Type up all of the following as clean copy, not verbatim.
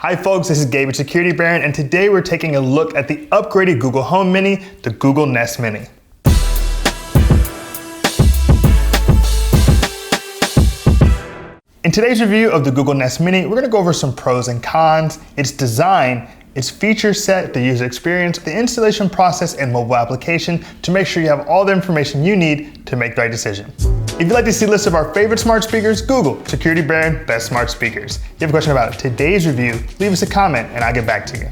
Hi folks, this is Gabe at Security Baron, and today we're taking a look at the upgraded Google Home Mini, the Google Nest Mini. In today's review of the Google Nest Mini, we're going to go over some pros and cons, its design, its feature set, the user experience, the installation process, and mobile application to make sure you have all the information you need to make the right decision. If you'd like to see a list of our favorite smart speakers, Google Security Baron Best Smart Speakers. If you have a question about today's review, leave us a comment and I'll get back to you.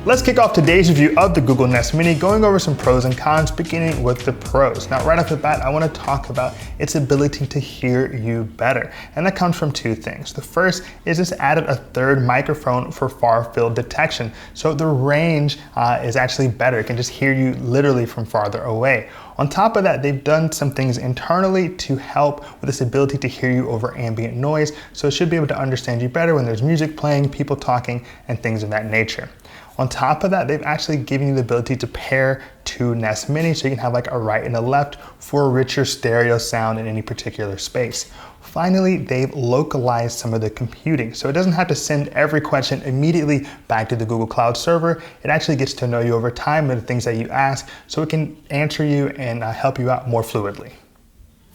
Let's kick off today's review of the Google Nest Mini, going over some pros and cons, beginning with the pros. Now, right off the bat, I want to talk about its ability to hear you better. And that comes from two things. The first is it's added a third microphone for far field detection. So the range is actually better. It can just hear you literally from farther away. On top of that, they've done some things internally to help with this ability to hear you over ambient noise. So it should be able to understand you better when there's music playing, people talking, and things of that nature. On top of that, they've actually given you the ability to pair two Nest Mini so you can have like a right and a left for a richer stereo sound in any particular space. Finally, they've localized some of the computing, so it doesn't have to send every question immediately back to the Google Cloud server. It actually gets to know you over time and the things that you ask, so it can answer you and help you out more fluidly.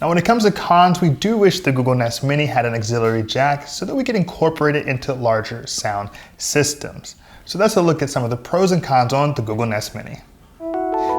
Now, when it comes to cons, we do wish the Google Nest Mini had an auxiliary jack so that we could incorporate it into larger sound systems. So let's look at some of the pros and cons on the Google Nest Mini.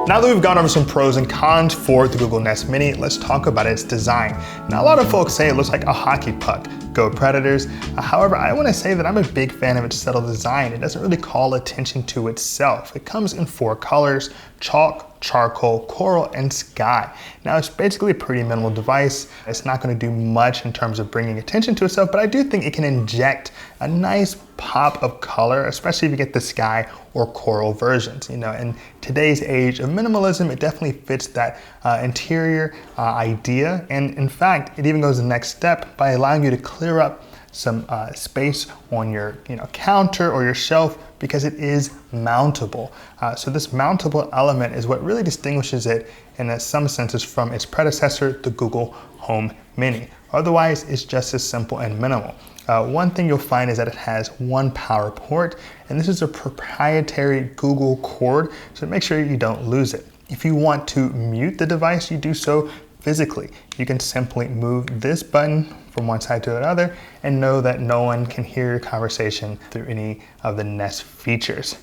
Now that we've gone over some pros and cons for the Google Nest Mini, let's talk about its design. Now, a lot of folks say it looks like a hockey puck. Go Predators. However, I want to say that I'm a big fan of its subtle design. It doesn't really call attention to itself. It comes in 4 colors: chalk, charcoal, coral, and sky. Now, it's basically a pretty minimal device. It's not going to do much in terms of bringing attention to itself, but I do think it can inject a nice pop of color, especially if you get the sky or coral versions. You know, in today's age of minimalism, it definitely fits that interior idea. And in fact, it even goes the next step by allowing you to clear up some space on your counter or your shelf because it is mountable. So this mountable element is what really distinguishes it in some senses from its predecessor, the Google Home Mini. Otherwise, it's just as simple and minimal. One thing you'll find is that it has one power port, and this is a proprietary Google cord, so make sure you don't lose it. If you want to mute the device, you do so physically. You can simply move this button from one side to another and know that no one can hear your conversation through any of the Nest features.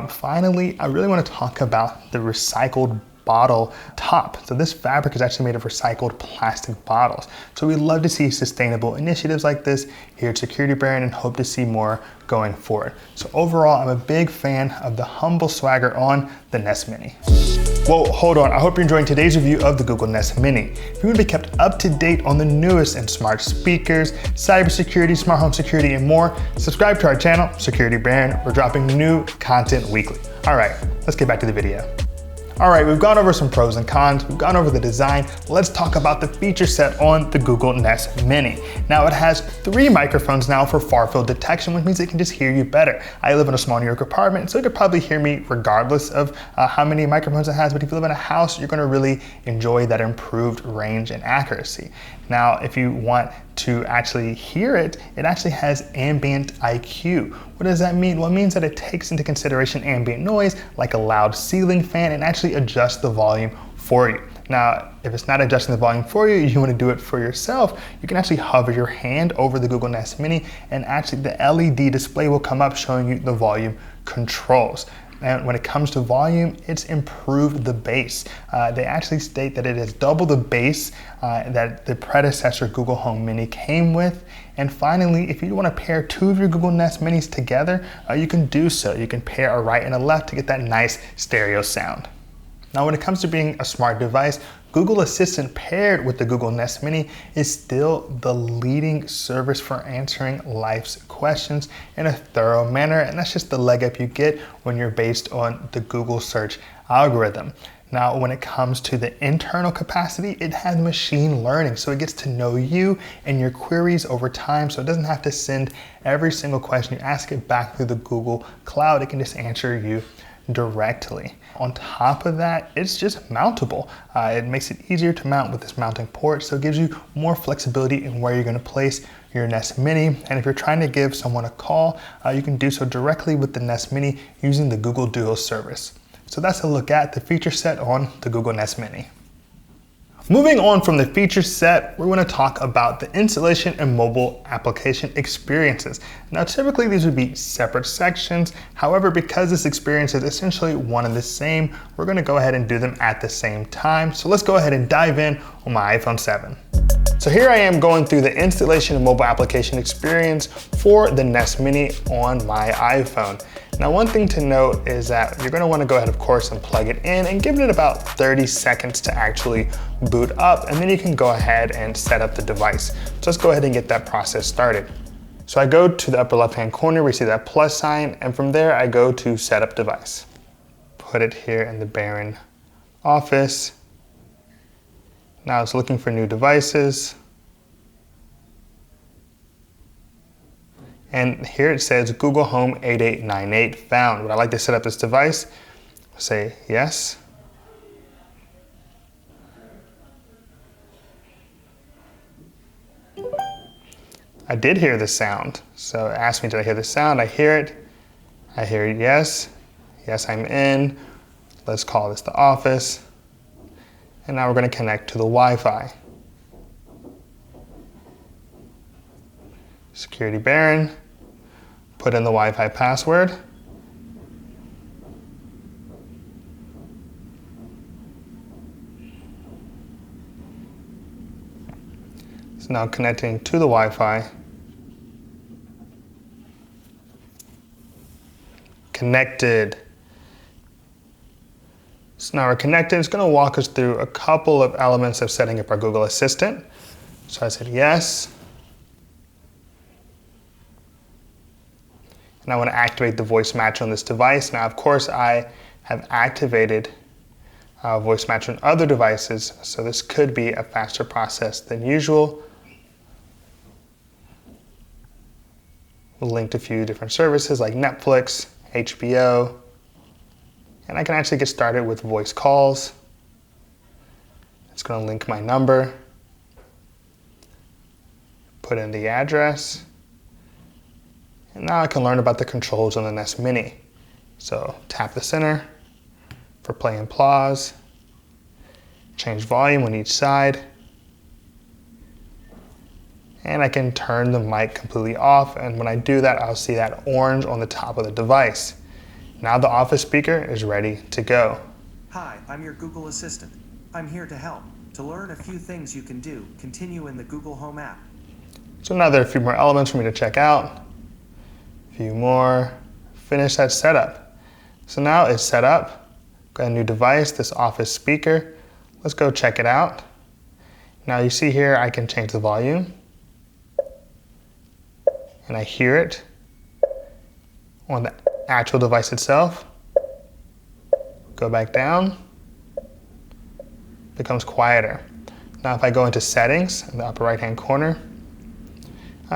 Finally, I really want to talk about the recycled bottle top. So this fabric is actually made of recycled plastic bottles. So we love to see sustainable initiatives like this here at Security Baron and hope to see more going forward. So overall, I'm a big fan of the humble swagger on the Nest Mini. Whoa, hold on. I hope you're enjoying today's review of the Google Nest Mini. If you want to be kept up to date on the newest in smart speakers, cybersecurity, smart home security, and more, subscribe to our channel, Security Baron. We're dropping new content weekly. All right, let's get back to the video. All right, we've gone over some pros and cons, we've gone over the design. Let's talk about the feature set on the Google Nest Mini. Now, it has 3 microphones now for far field detection, which means it can just hear you better. I live in a small New York apartment, so it could probably hear me regardless of how many microphones it has, but if you live in a house, you're gonna really enjoy that improved range and accuracy. Now, if you want to actually hear it, it actually has ambient IQ. What does that mean? Well, it means that it takes into consideration ambient noise, like a loud ceiling fan, and actually adjusts the volume for you. Now, if it's not adjusting the volume for you, you want to do it for yourself, you can actually hover your hand over the Google Nest Mini, and actually the LED display will come up showing you the volume controls. And when it comes to volume, it's improved the bass. They actually state that it is double the bass that the predecessor Google Home Mini came with. And finally, if you want to pair 2 of your Google Nest Minis together, you can do so. You can pair a right and a left to get that nice stereo sound. Now, when it comes to being a smart device, Google Assistant paired with the Google Nest Mini is still the leading service for answering life's questions in a thorough manner, and that's just the leg up you get when you're based on the Google search algorithm. Now, when it comes to the internal capacity, it has machine learning, so it gets to know you and your queries over time, so it doesn't have to send every single question you ask it back through the Google Cloud. It can just answer you directly. On top of that, it's just mountable. It makes it easier to mount with this mounting port, so it gives you more flexibility in where you're going to place your Nest Mini. And if you're trying to give someone a call, you can do so directly with the Nest Mini using the Google Duo service. So that's a look at the feature set on the Google Nest Mini. Moving on from the feature set, we're going to talk about the installation and mobile application experiences. Now, typically these would be separate sections. However, because this experience is essentially one and the same, we're going to go ahead and do them at the same time. So let's go ahead and dive in on my iPhone 7. So here I am going through the installation and mobile application experience for the Nest Mini on my iPhone. Now, one thing to note is that you're going to want to go ahead, of course, and plug it in and give it about 30 seconds to actually boot up, and then you can go ahead and set up the device. So let's go ahead and get that process started. So I go to the upper left-hand corner, we see that plus sign, and from there I go to set up device. Put it here in the Barron office. Now it's looking for new devices. And here it says Google Home 8898 found. Would I like to set up this device? Say yes. I did hear the sound. So it asked me, did I hear the sound? I hear it. I hear yes. Yes, I'm in. Let's call this the office. And now we're going to connect to the Wi-Fi. Security Barron, put in the Wi-Fi password. So now connecting to the Wi-Fi. Connected. So now we're connected. It's going to walk us through a couple of elements of setting up our Google Assistant. So I said yes. And I want to activate the voice match on this device. Now, of course, I have activated voice match on other devices, so this could be a faster process than usual. We'll link to a few different services like Netflix, HBO, and I can actually get started with voice calls. It's going to link my number, put in the address. And now I can learn about the controls on the Nest Mini. So tap the center for play and pause, change volume on each side, and I can turn the mic completely off, and when I do that, I'll see that orange on the top of the device. Now the office speaker is ready to go. Hi, I'm your Google Assistant. I'm here to help. To learn a few things you can do, continue in the Google Home app. So now there are a few more elements for me to check out. Few more, finish that setup. So now it's set up, got a new device, this office speaker. Let's go check it out. Now you see here I can change the volume, and I hear it on the actual device itself. Go back down, becomes quieter. Now if I go into settings in the upper right hand corner,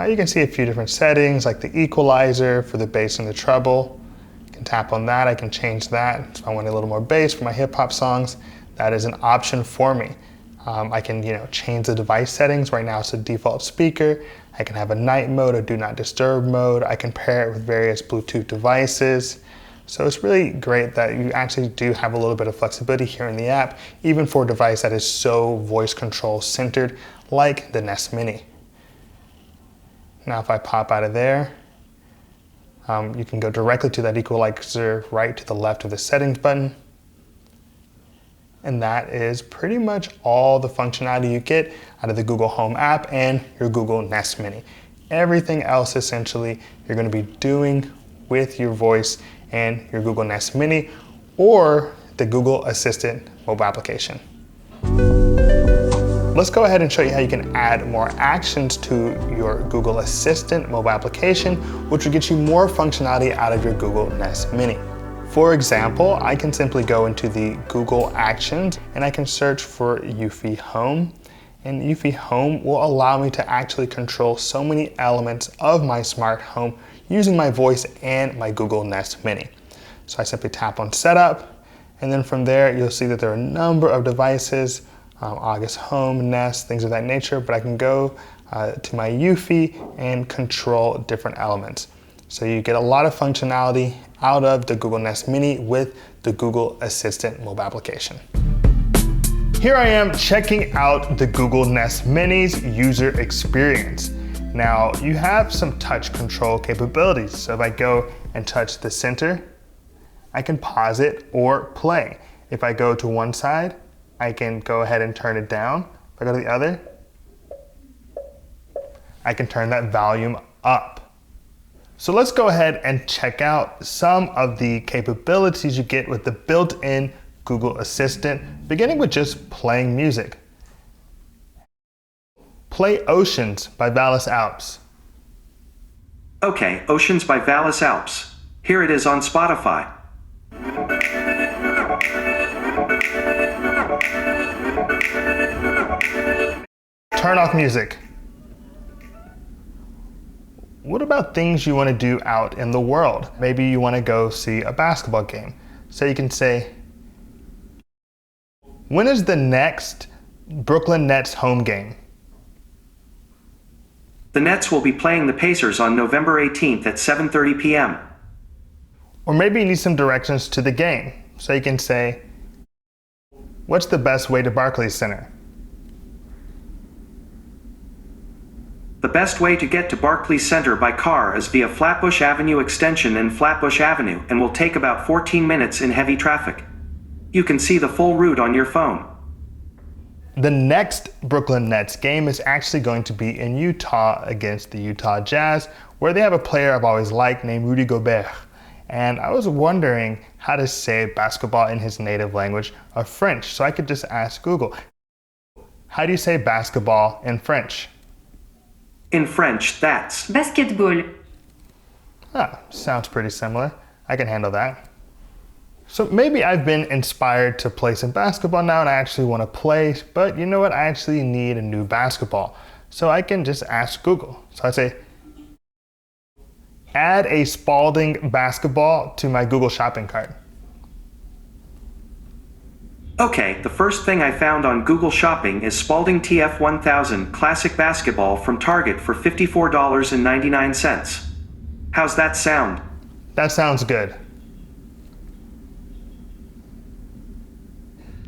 you can see a few different settings like the equalizer for the bass and the treble. You can tap on that, I can change that. So if I want a little more bass for my hip hop songs, that is an option for me. I can change the device settings. Right now it's a default speaker. I can have a night mode, a do not disturb mode. I can pair it with various Bluetooth devices. So it's really great that you actually do have a little bit of flexibility here in the app, even for a device that is so voice control centered like the Nest Mini. Now if I pop out of there, you can go directly to that equalizer right to the left of the settings button. And that is pretty much all the functionality you get out of the Google Home app and your Google Nest Mini. Everything else essentially you're going to be doing with your voice and your Google Nest Mini or the Google Assistant mobile application. Let's go ahead and show you how you can add more actions to your Google Assistant mobile application, which will get you more functionality out of your Google Nest Mini. For example, I can simply go into the Google Actions and I can search for Eufy Home. And Eufy Home will allow me to actually control so many elements of my smart home using my voice and my Google Nest Mini. So I simply tap on Setup, and then from there you'll see that there are a number of devices, August Home, Nest, things of that nature, but I can go to my Eufy and control different elements. So you get a lot of functionality out of the Google Nest Mini with the Google Assistant mobile application. Here I am checking out the Google Nest Mini's user experience. Now you have some touch control capabilities. So if I go and touch the center, I can pause it or play. If I go to one side, I can go ahead and turn it down. If I go to the other, I can turn that volume up. So let's go ahead and check out some of the capabilities you get with the built-in Google Assistant, beginning with just playing music. Play Oceans by Vallis Alps. Okay, Oceans by Vallis Alps. Here it is on Spotify. Turn off music. What about things you want to do out in the world? Maybe you want to go see a basketball game. So you can say, when is the next Brooklyn Nets home game? The Nets will be playing the Pacers on November 18th at 7:30 p.m. Or maybe you need some directions to the game. So you can say, what's the best way to Barclays Center? The best way to get to Barclays Center by car is via Flatbush Avenue Extension and Flatbush Avenue and will take about 14 minutes in heavy traffic. You can see the full route on your phone. The next Brooklyn Nets game is actually going to be in Utah against the Utah Jazz, where they have a player I've always liked named Rudy Gobert. And I was wondering how to say basketball in his native language of French. So I could just ask Google, how do you say basketball in French? In French, that's basketball. Sounds pretty similar. I can handle that. So maybe I've been inspired to play some basketball now and I actually want to play, but you know what? I actually need a new basketball. So I can just ask Google. So I say, add a Spalding basketball to my Google shopping cart. okay. The first thing I found on Google Shopping is Spalding TF1000 Classic Basketball from Target for $54.99. How's that sound? That sounds good.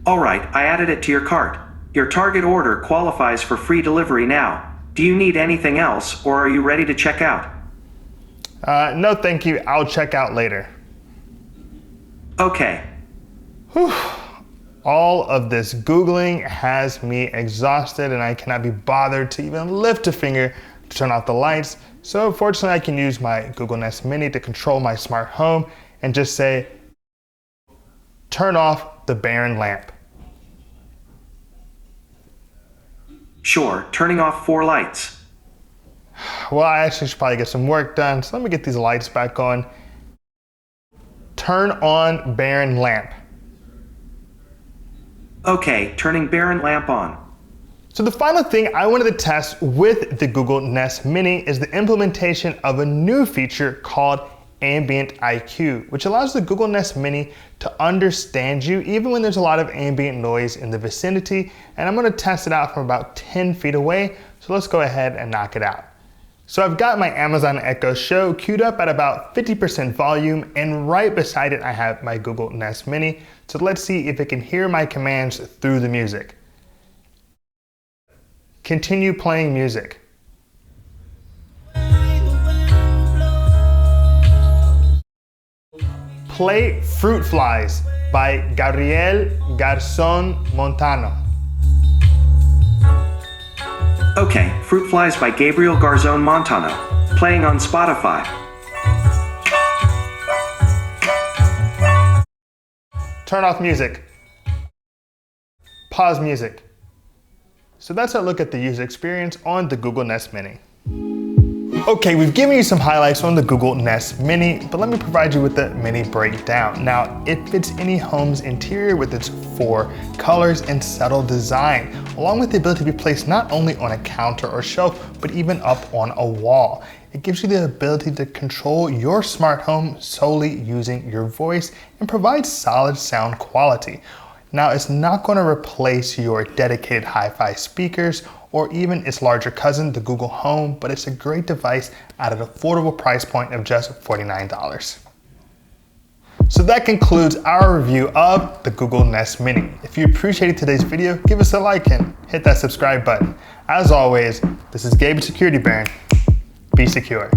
Alright, I added it to your cart. Your Target order qualifies for free delivery now. Do you need anything else, or are you ready to check out? No, thank you. I'll check out later. Okay. Whew. All of this Googling has me exhausted and I cannot be bothered to even lift a finger to turn off the lights. So fortunately I can use my Google Nest Mini to control my smart home and just say, turn off the barren lamp. Sure, turning off 4 lights. Well, I actually should probably get some work done, so let me get these lights back on. Turn on barren lamp. Okay, turning barren lamp on. So the final thing I wanted to test with the Google Nest Mini is the implementation of a new feature called Ambient IQ, which allows the Google Nest Mini to understand you even when there's a lot of ambient noise in the vicinity. And I'm going to test it out from about 10 feet away. So let's go ahead and knock it out. So I've got my Amazon Echo Show queued up at about 50% volume, and right beside it I have my Google Nest Mini. So let's see if it can hear my commands through the music. Continue playing music. Play Fruit Flies by Gabriel Garzón Montano. Okay, Fruit Flies by Gabriel Garzón Montano. Playing on Spotify. Turn off music. Pause music. So that's a look at the user experience on the Google Nest Mini. Okay, we've given you some highlights on the Google Nest Mini, but let me provide you with the mini breakdown. Now, it fits any home's interior with its 4 colors and subtle design, along with the ability to be placed not only on a counter or shelf, but even up on a wall. It gives you the ability to control your smart home solely using your voice and provides solid sound quality. Now, it's not going to replace your dedicated hi-fi speakers or even its larger cousin, the Google Home, but it's a great device at an affordable price point of just $49. So that concludes our review of the Google Nest Mini. If you appreciated today's video, give us a like and hit that subscribe button. As always, this is Gabe, Security Baron. Be secure.